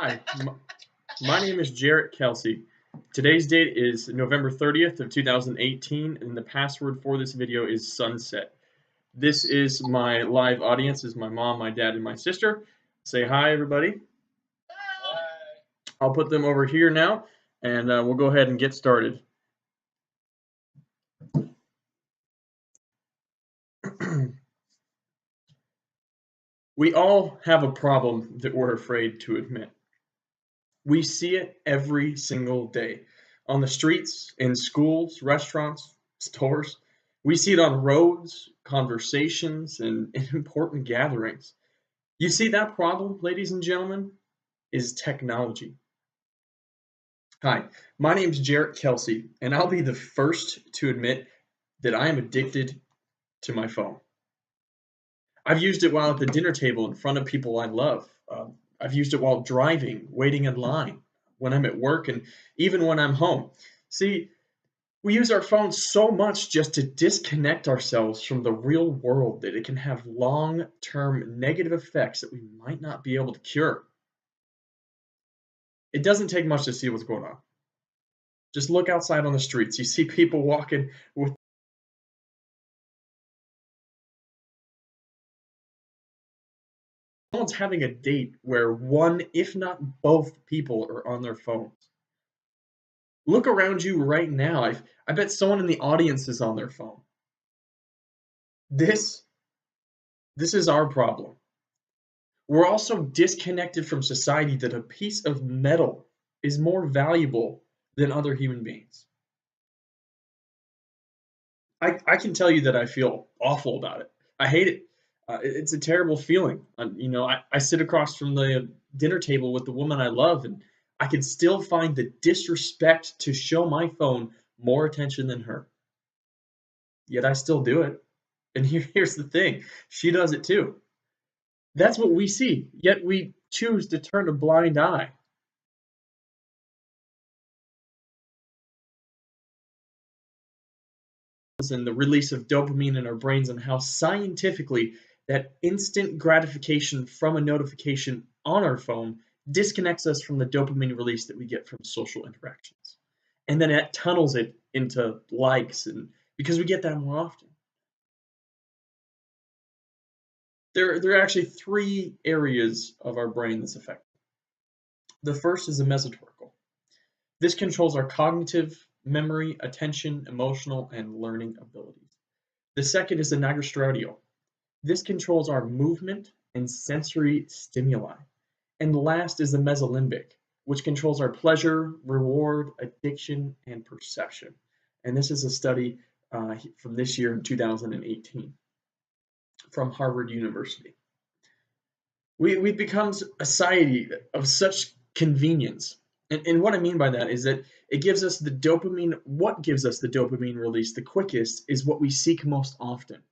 Hi, my name is Jarrett Kelsey. Today's date is November 30th of 2018, and the password for this video is sunset. This is my live audience. This is my mom, my dad, and my sister. Say hi, everybody. Hi. I'll put them over here now, and we'll go ahead and get started. We all have a problem that we're afraid to admit. We see it every single day on the streets, in schools, restaurants, stores. We see it on roads, conversations, and in important gatherings. You see, that problem, ladies and gentlemen, is technology. Hi, my name is Jarrett Kelsey, and I'll be the first to admit that I am addicted to my phone. I've used it while at the dinner table in front of people I love. I've used it while driving, waiting in line, when I'm at work, and even when I'm home. See, we use our phones so much just to disconnect ourselves from the real world that it can have long-term negative effects that we might not be able to cure. It doesn't take much to see what's going on. Just look outside on the streets. You see people walking with someone's having a date where one, if not both people are on their phones. Look around you right now. I bet someone in the audience is on their phone. This is our problem. We're also disconnected from society that a piece of metal is more valuable than other human beings. I can tell you that I feel awful about it. I hate it. It's a terrible feeling. I sit across from the dinner table with the woman I love, and I can still find the disrespect to show my phone more attention than her. Yet I still do it. And here's the thing, she does it too. That's what we see, yet we choose to turn a blind eye. And the release of dopamine in our brains, and how scientifically that instant gratification from a notification on our phone disconnects us from the dopamine release that we get from social interactions. And then it tunnels it into likes, and because we get that more often. There are actually three areas of our brain that's affected. The first is the mesocortical. This controls our cognitive, memory, attention, emotional, and learning abilities. The second is the nigrostriatal. This controls our movement and sensory stimuli. And the last is the mesolimbic, which controls our pleasure, reward, addiction, and perception. And this is a study from this year in 2018 from Harvard University. We've become a society of such convenience. And what I mean by that is that it gives us the dopamine. What gives us the dopamine release the quickest is what we seek most often.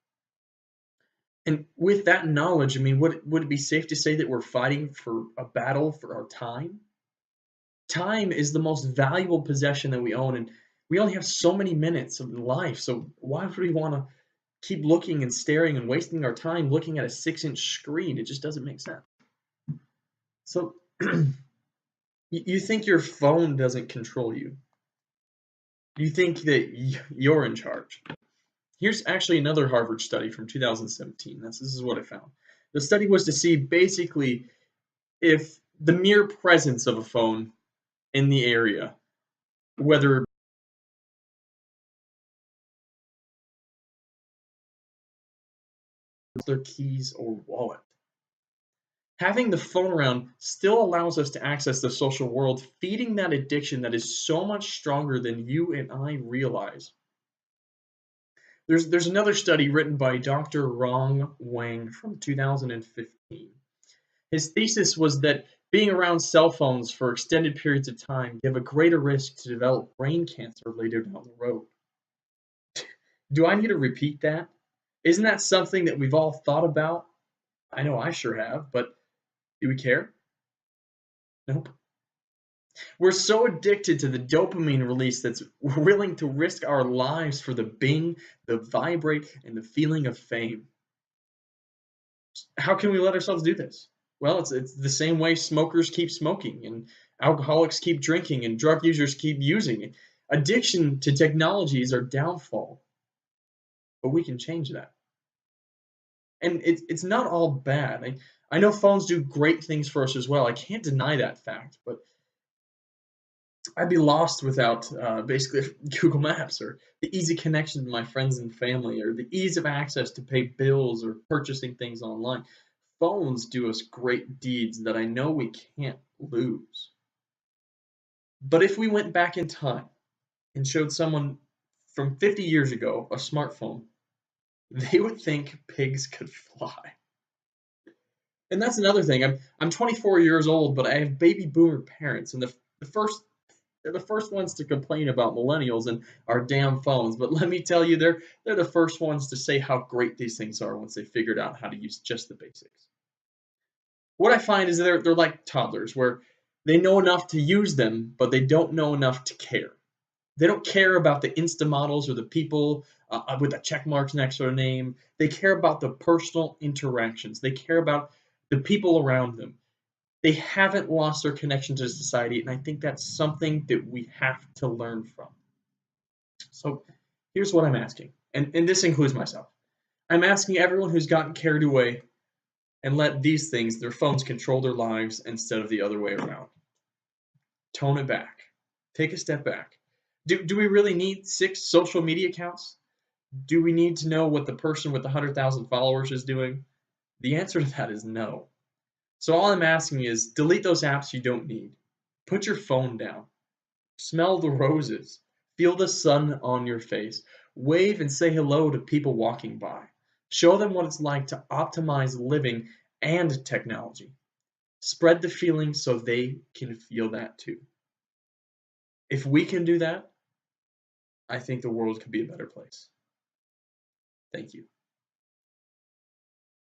And with that knowledge, I mean, would it be safe to say that we're fighting for a battle for our time? Time is the most valuable possession that we own, and we only have so many minutes of life. So why would we want to keep looking and staring and wasting our time looking at a 6-inch screen? It just doesn't make sense. So you think your phone doesn't control you. You think that you're in charge. Here's actually another Harvard study from 2017. This is what I found. The study was to see basically if the mere presence of a phone in the area, whether their keys or wallet. Having the phone around still allows us to access the social world, feeding that addiction that is so much stronger than you and I realize. There's another study written by Dr. Rong Wang from 2015. His thesis was that being around cell phones for extended periods of time give a greater risk to develop brain cancer later down the road. Do I need to repeat that? Isn't that something that we've all thought about? I know I sure have, but do we care? Nope. We're so addicted to the dopamine release that's willing to risk our lives for the bing, the vibrate, and the feeling of fame. How can we let ourselves do this? Well, it's the same way smokers keep smoking and alcoholics keep drinking and drug users keep using. Addiction to technology is our downfall, but we can change that. And it's not all bad. I know phones do great things for us as well. I can't deny that fact, but I'd be lost without basically Google Maps or the easy connection to my friends and family or the ease of access to pay bills or purchasing things online. Phones do us great deeds that I know we can't lose. But if we went back in time and showed someone from 50 years ago a smartphone, they would think pigs could fly. And that's another thing. I'm 24 years old, but I have baby boomer parents, and the first they're the first ones to complain about millennials and our damn phones. But let me tell you, they're the first ones to say how great these things are once they figured out how to use just the basics. What I find is they're like toddlers, where they know enough to use them, but they don't know enough to care. They don't care about the Insta models or the people with the check marks next to their name. They care about the personal interactions. They care about the people around them. They haven't lost their connection to society, and I think that's something that we have to learn from. So here's what I'm asking, and this includes myself. I'm asking everyone who's gotten carried away and let these things, their phones, control their lives instead of the other way around. Tone it back. Take a step back. Do we really need 6 social media accounts? Do we need to know what the person with the 100,000 followers is doing? The answer to that is no. So all I'm asking is delete those apps you don't need. Put your phone down. Smell the roses. Feel the sun on your face. Wave and say hello to people walking by. Show them what it's like to optimize living and technology. Spread the feeling so they can feel that too. If we can do that, I think the world could be a better place. Thank you.